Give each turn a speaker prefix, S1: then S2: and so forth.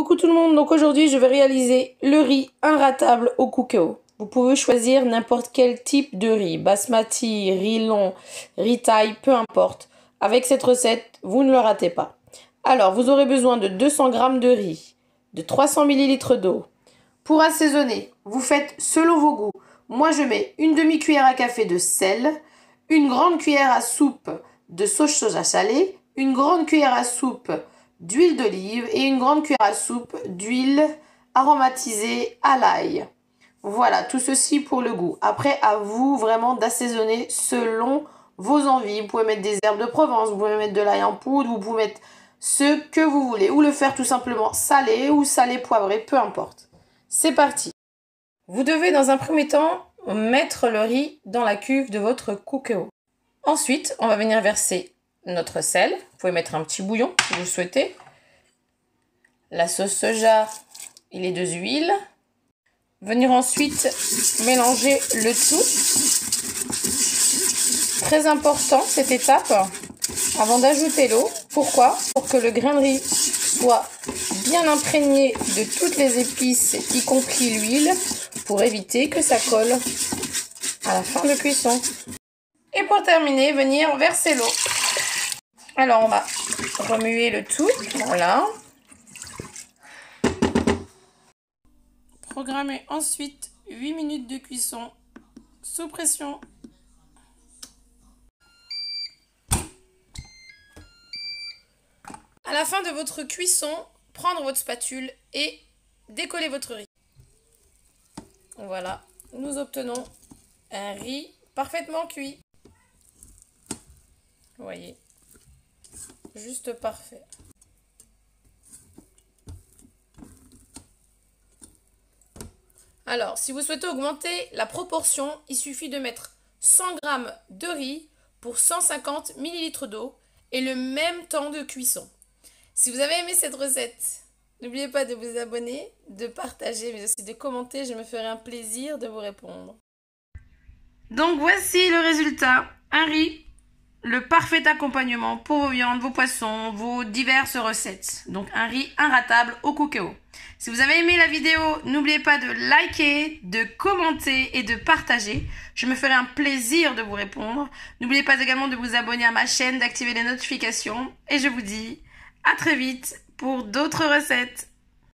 S1: Coucou tout le monde, donc aujourd'hui je vais réaliser le riz inratable au cookéo. Vous pouvez choisir n'importe quel type de riz, basmati, riz long, riz thaï, peu importe. Avec cette recette, vous ne le ratez pas. Alors, vous aurez besoin de 200 g de riz, de 300 ml d'eau. Pour assaisonner, vous faites selon vos goûts. Moi je mets une demi-cuillère à café de sel, une grande cuillère à soupe de sauce soja salée, une grande cuillère à soupe d'huile d'olive et une grande cuillère à soupe d'huile aromatisée à l'ail. Voilà, tout ceci pour le goût. Après, à vous vraiment d'assaisonner selon vos envies. Vous pouvez mettre des herbes de Provence, vous pouvez mettre de l'ail en poudre, vous pouvez mettre ce que vous voulez. Ou le faire tout simplement salé ou salé poivré, peu importe. C'est parti. Vous devez dans un premier temps mettre le riz dans la cuve de votre cookéo. Ensuite, on va venir verser notre sel. Vous pouvez mettre un petit bouillon si vous le souhaitez. La sauce soja et les deux huiles. Venir ensuite mélanger le tout. Très important cette étape avant d'ajouter l'eau. Pourquoi? Pour que le grain de riz soit bien imprégné de toutes les épices, y compris l'huile, pour éviter que ça colle à la fin de cuisson. Et pour terminer, venir verser l'eau. Alors on va remuer le tout, voilà. Programmez ensuite 8 minutes de cuisson sous pression. À la fin de votre cuisson, prendre votre spatule et décoller votre riz. Voilà, nous obtenons un riz parfaitement cuit. Vous voyez, juste parfait. Alors, si vous souhaitez augmenter la proportion, il suffit de mettre 100 g de riz pour 150 ml d'eau et le même temps de cuisson. Si vous avez aimé cette recette, n'oubliez pas de vous abonner, de partager, mais aussi de commenter. Je me ferai un plaisir de vous répondre. Donc voici le résultat. Un riz, le parfait accompagnement pour vos viandes, vos poissons, vos diverses recettes. Donc un riz inratable au cookéo. Si vous avez aimé la vidéo, n'oubliez pas de liker, de commenter et de partager. Je me ferai un plaisir de vous répondre. N'oubliez pas également de vous abonner à ma chaîne, d'activer les notifications. Et je vous dis à très vite pour d'autres recettes.